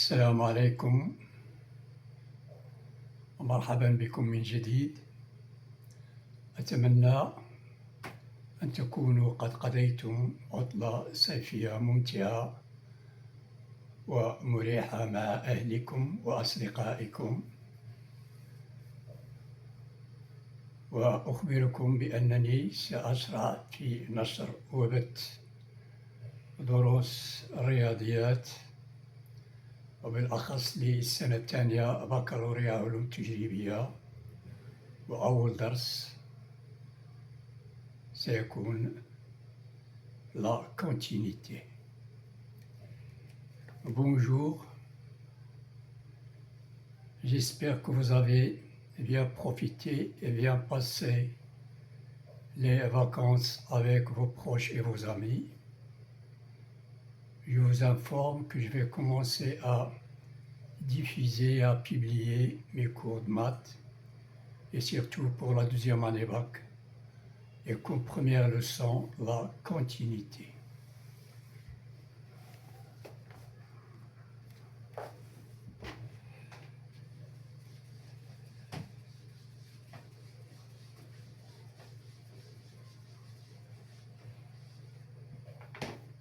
السلام عليكم ومرحبا بكم من جديد. أتمنى أن تكونوا قد قضيتم عطلة صيفية ممتعة ومريحة مع أهلكم وأصدقائكم، وأخبركم بأنني سأشرع في نشر وبث دروس الرياضيات، وبالأخص للسنة الثانية بكالوريا علوم تجريبية، وأول درس سيكون la continuité. Bonjour, j'espère que vous avez bien profité et bien passé les vacances avec vos proches et vos amis. Je vous informe que je vais commencer à diffuser, à publier mes cours de maths, et surtout pour la deuxième année bac, et comme première leçon, la continuité.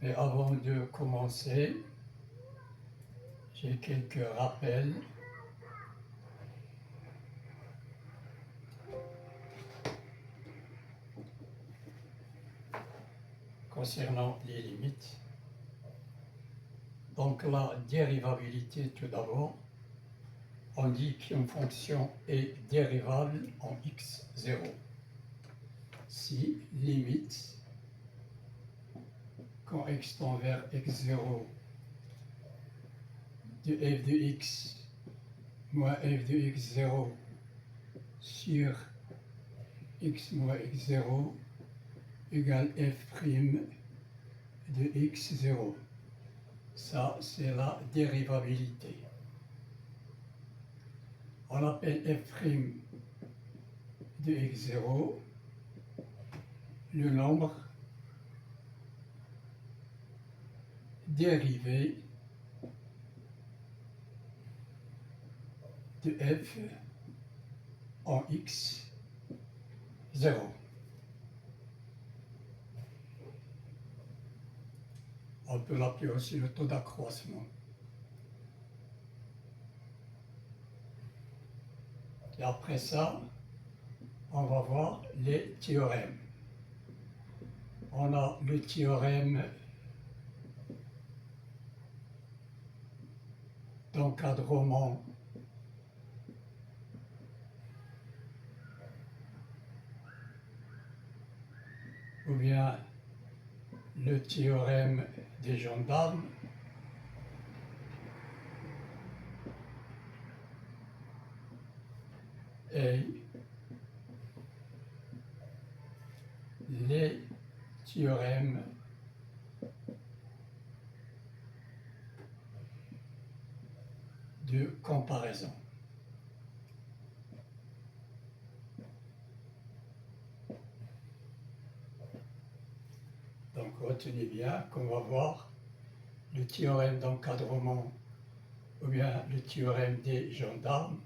Et avant de commencer, j'ai quelques rappels. Concernant les limites. Donc la dérivabilité tout d'abord, on dit qu'une fonction est dérivable en x0 si limite quand x tend vers x0 de f de x moins f de x0 sur x moins x0 égale f' de x0. Ça, c'est la dérivabilité. On appelle f' de x0 le nombre dérivé de f en x0. On peut l'appeler aussi le taux d'accroissement. Et après ça, on va voir les théorèmes. On a le théorème d'encadrement ou bien le théorème des gendarmes, et les théorèmes de comparaison. Donc retenez bien qu'on va voir le théorème d'encadrement ou bien le théorème des gendarmes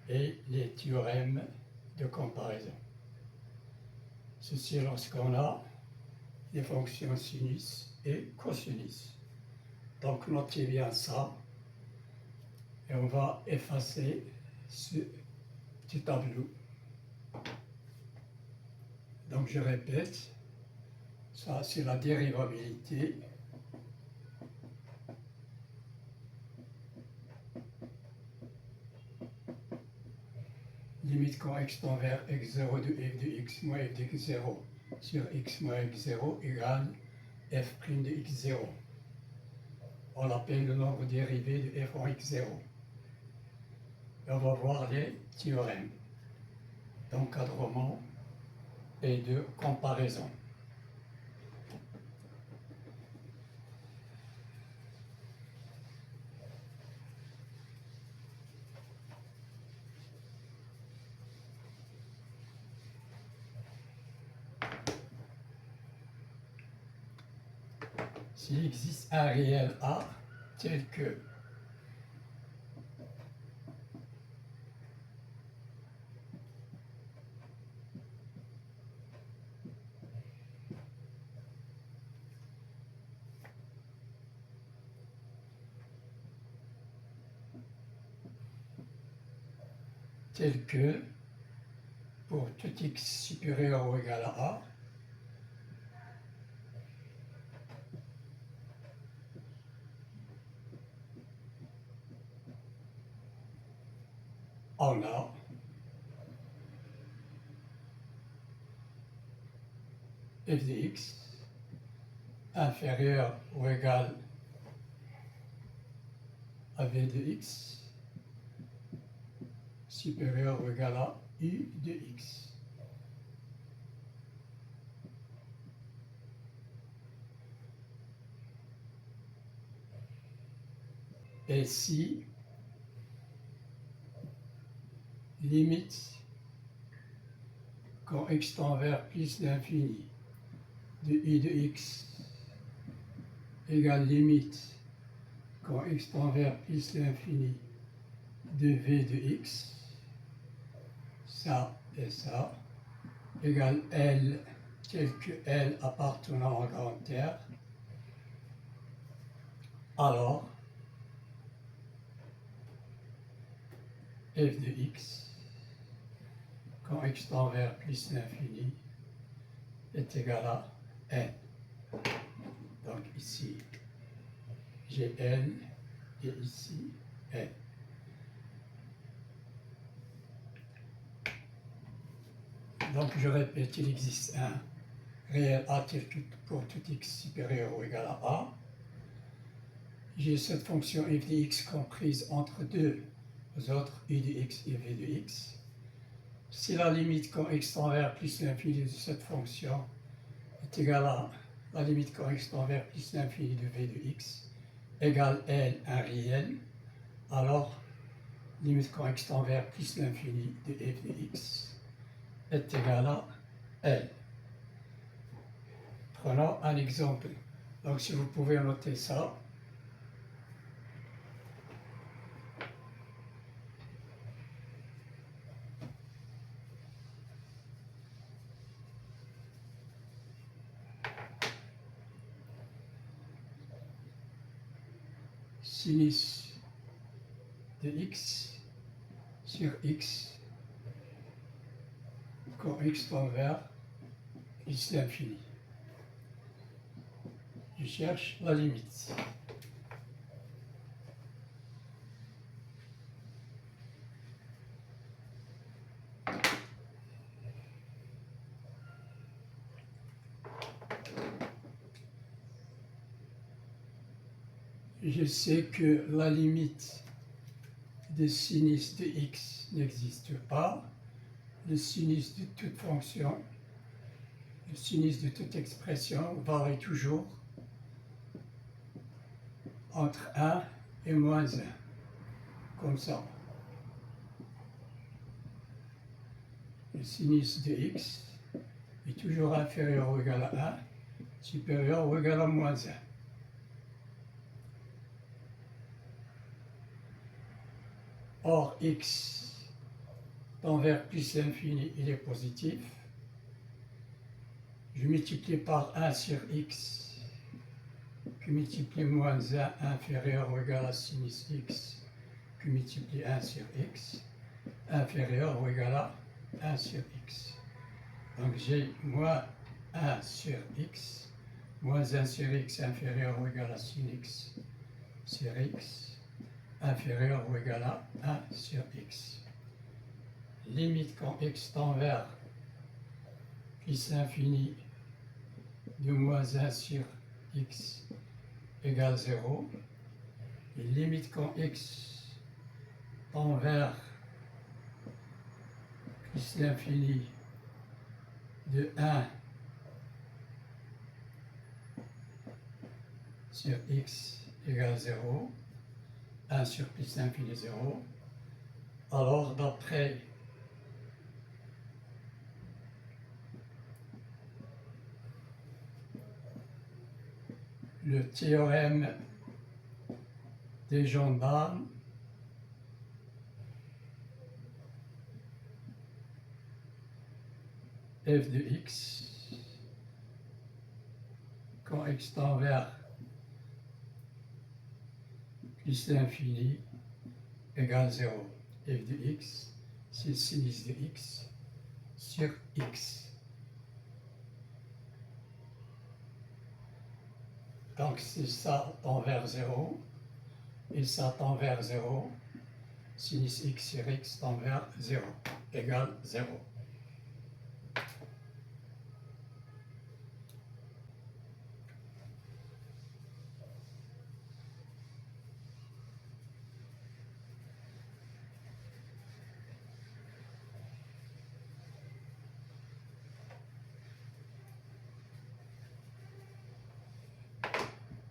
et les théorèmes de comparaison. Ceci lorsqu'on a des fonctions sinus et cosinus. Donc notez bien ça et on va effacer ce petit tableau. Donc je répète, ça c'est la dérivabilité. Limite quand x tend vers x0 de f de x moins f de x0 sur x moins x0 égale f' de x0. On l'appelle le nombre dérivé de f en x0. Et on va voir les théorèmes d'encadrement et de comparaison. S'il existe un réel A tel que tel que pour tout x supérieur ou égal à A, on a f de x inférieur ou égal à v de x supérieur ou égal à u de x. Et si limite quand x tend vers plus l'infini de u de x égale limite quand x tend vers plus l'infini de v de x, ça et ça, égale L tel que L appartenant à grande R, alors f de x quand x tend vers plus l'infini est égal à n. Donc ici j'ai n et ici n. Donc je répète, il existe un réel a tel que pour tout x supérieur ou égal à a. J'ai cette fonction f de x comprise entre deux autres u de x et v de x. Si la limite quand x tend vers plus l'infini de cette fonction est égale à la limite quand x tend vers plus l'infini de v de x égale L un réel, alors limite quand x tend vers plus l'infini de f de x est égale à L. Prenons un exemple. Donc si vous pouvez noter ça, sinus de x sur x quand x tend vers plus l'infini. Je cherche la limite. Je sais que la limite de sinus de x n'existe pas. Le sinus de toute fonction, le sinus de toute expression varie toujours entre 1 et moins 1, comme ça. Le sinus de x est toujours inférieur ou égal à 1, supérieur ou égal à moins 1. Or, x tend vers plus l'infini, il est positif. Je multiplie par 1 sur x, que multiplie moins 1 inférieur ou égal à sinus x, que multiplie 1 sur x, inférieur ou égal à 1 sur x. Donc j'ai moins 1 sur x, moins 1 sur x inférieur ou égal à sin x sur x, inférieur ou égal à 1 sur x. Limite quand x tend vers plus l'infini de moins 1 sur x égale 0. Et limite quand x tend vers plus l'infini de 1 sur x égale 0, 1 sur plus l'infini 0, alors d'après le théorème des gendarmes, f de x, quand x tend vers plus l'infini égale 0, f de x c'est sinus de x sur x. Donc si ça tend vers 0 et ça tend vers 0, sinus x sur x tend vers 0, égale 0.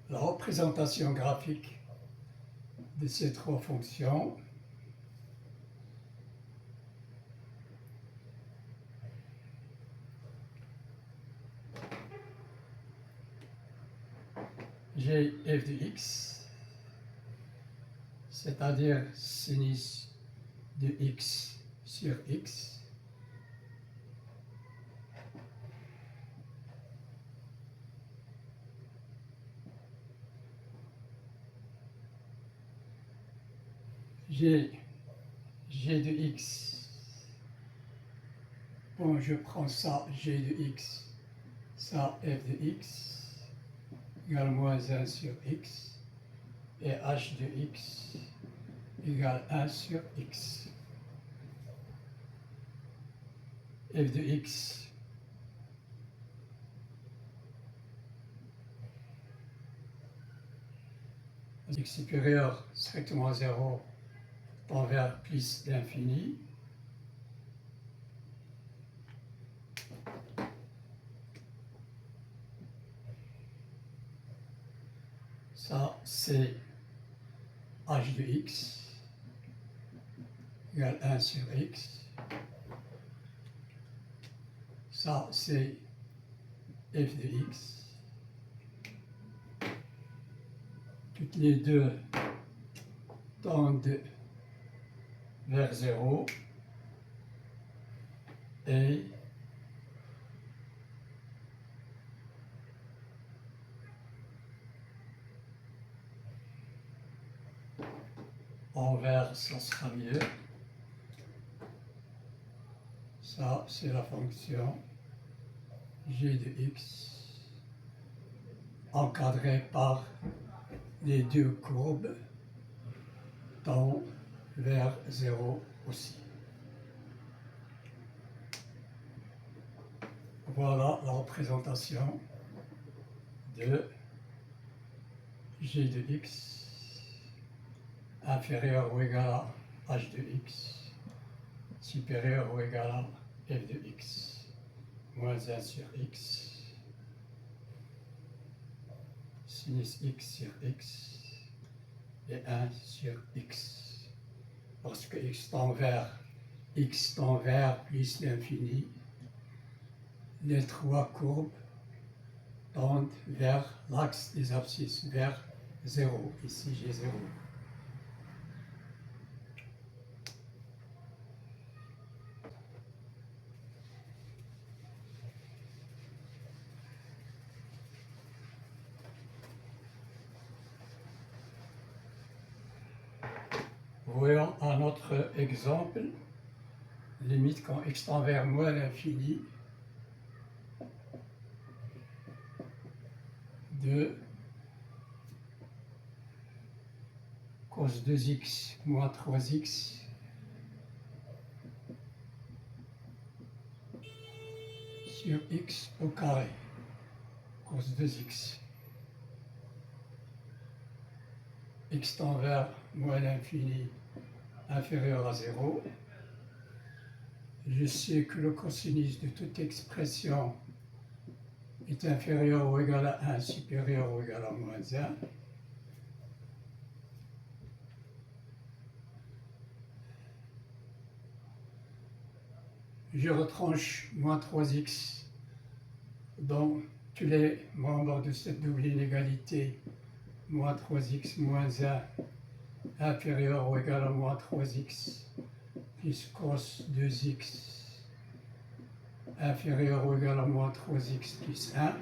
La représentation graphique de ces trois fonctions j'ai f de x, c'est-à-dire sinus de x sur x, j'ai g de x, bon je prends ça, g de x, ça f de x, égale moins 1 sur x, et h de x égale 1 sur x. F de x x supérieur strictement à 0 tend vers plus l'infini. Ça, c'est h de x égale 1 sur x. Ça, c'est f de x. Toutes les deux tendent vers 0 et envers, ça sera mieux. Ça, c'est la fonction g de x encadrée par les deux courbes tend vers 0 aussi. Voilà la représentation de g de x inférieur ou égal à h de x supérieur ou égal à f de x moins 1 sur x sinus x sur x et 1 sur x. Lorsque x tend vers plus l'infini, les trois courbes tendent vers l'axe des abscisses, vers 0. Ici j'ai 0. Voyons un autre exemple, limite quand x tend vers moins l'infini de cos 2x moins 3x sur x au carré, cos 2x. X tend vers moins l'infini inférieur à 0. Je sais que le cosinus de toute expression est inférieur ou égal à 1, supérieur ou égal à moins 1. Je retranche moins 3x dans tous les membres de cette double inégalité, moins 3x moins 1 inférieur ou égal à moins 3x plus cos 2x inférieur ou égal à moins 3x plus 1.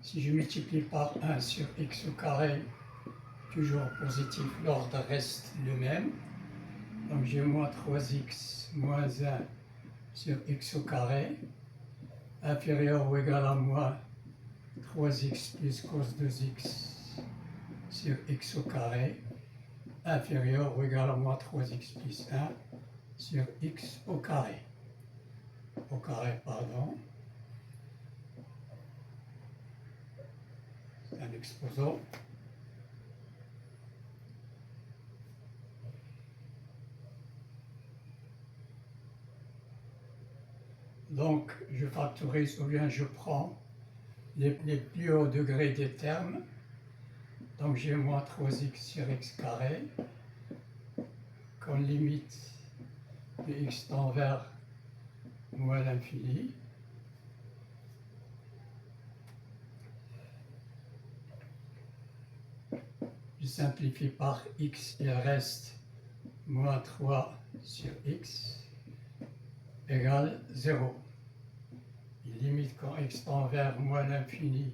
Si je multiplie par 1 sur x au carré, toujours positif, l'ordre reste le même. Donc j'ai moins 3x moins 1 sur x au carré, inférieur ou égal à moins 3x plus cos 2x sur x au carré, inférieur ou égal à moins 3x plus 1 sur x au carré. Au carré, pardon. C'est un exposant. Donc, je factorise ou bien je prends les plus hauts degrés des termes. Donc, j'ai moins 3x sur x carré comme limite de x tend vers moins l'infini. Je simplifie par x, il reste moins 3 sur x égale 0. Il limite quand x tend vers moins l'infini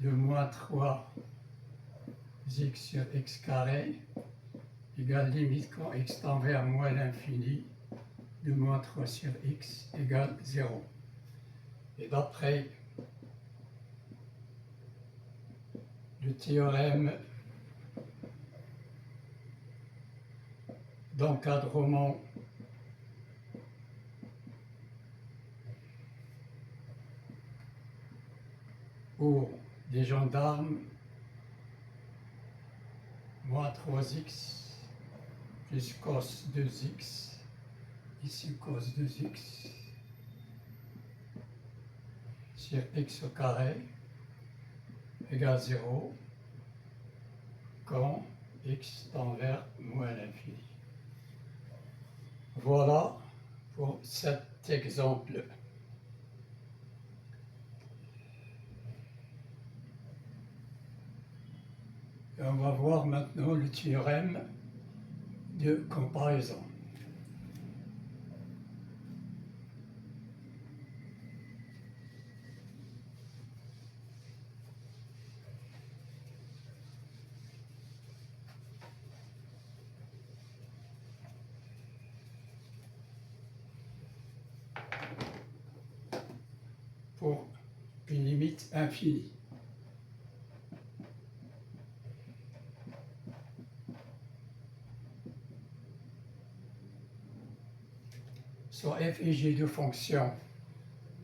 de moins 3 x sur x carré égale limite quand x tend vers moins l'infini de moins 3 sur x égale 0. Et d'après le théorème d'encadrement pour des gendarmes, moins 3x plus cos 2x, ici cos 2x, sur x au carré égale 0 quand x tend vers moins l'infini. Voilà pour cet exemple. Et on va voir maintenant le théorème de comparaison. Pour une limite infinie. Soit f et g de fonctions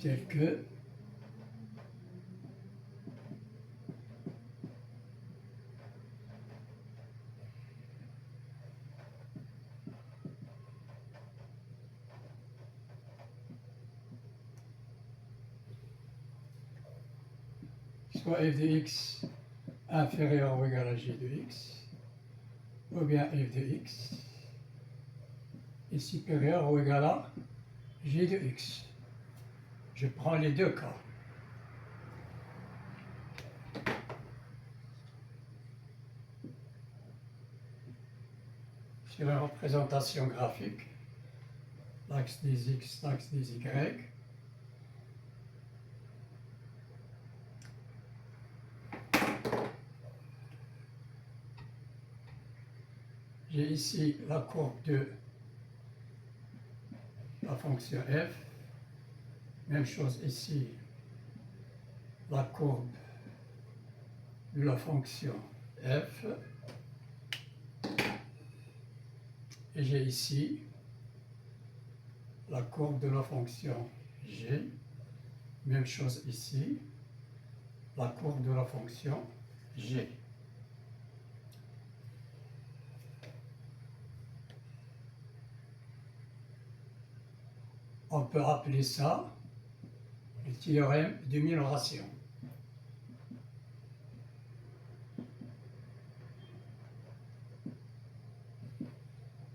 telles que soit f de x inférieur ou égal à g de x, ou bien f de x est supérieur ou égal à g de x. Je prends les deux cas. Sur une représentation graphique, l'axe des x, l'axe des y, j'ai ici la courbe de la fonction f, même chose ici, la courbe de la fonction f, et j'ai ici la courbe de la fonction g, même chose ici, la courbe de la fonction g. On peut appeler ça le théorème de minoration.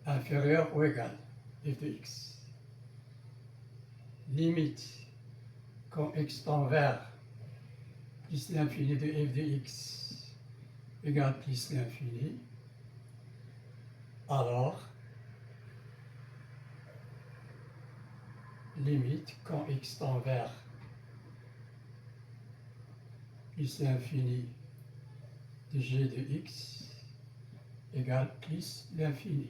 Inférieur ou égal f de x. Limite quand x tend vers plus l'infini de f de x égale plus l'infini, alors limite quand x tend vers plus l'infini de g de x égale plus l'infini.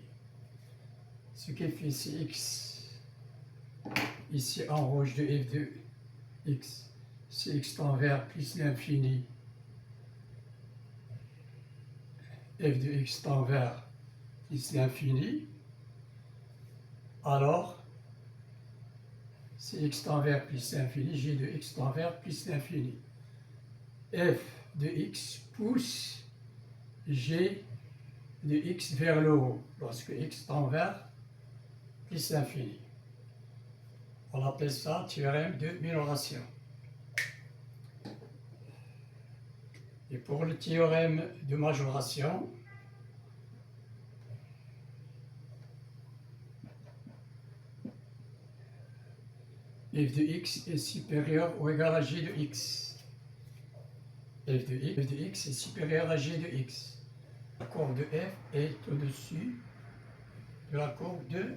ce qui fait Cx, ici en rouge de f de x, Cx tend vers plus l'infini, f de x tend vers plus l'infini, alors Cx tend vers plus l'infini, g de x tend vers plus l'infini. F de x pousse g de x vers le haut, lorsque x tend vers plus l'infini. On appelle ça théorème de minoration. Et pour le théorème de majoration, f de x est supérieur ou égal à g de x. F de x est supérieur à g de x. La courbe de f est au-dessus de la courbe de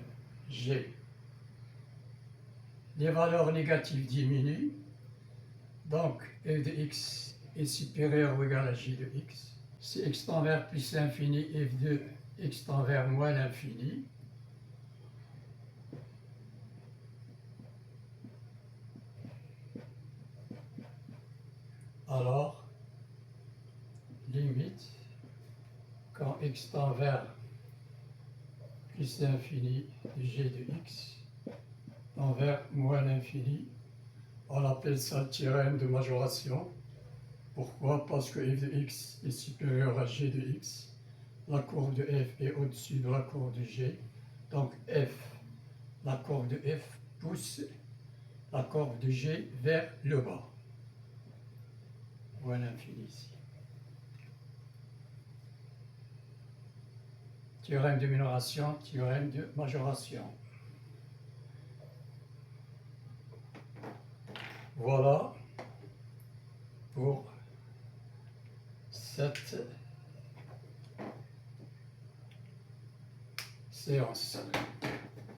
g. Les valeurs négatives diminuent, donc f de x est supérieur ou égal à g de x. Si x tend vers plus l'infini, f de x tend vers moins l'infini. Alors, limite, quand x tend vers plus l'infini de g de x tend vers moins l'infini, on appelle ça le théorème de majoration. Pourquoi? Parce que f de x est supérieur à g de x. La courbe de f est au-dessus de la courbe de g. Donc la courbe de f pousse la courbe de g vers le bas. Ou à l'infini ici. Théorème de minoration, théorème de majoration. Voilà pour cette séance.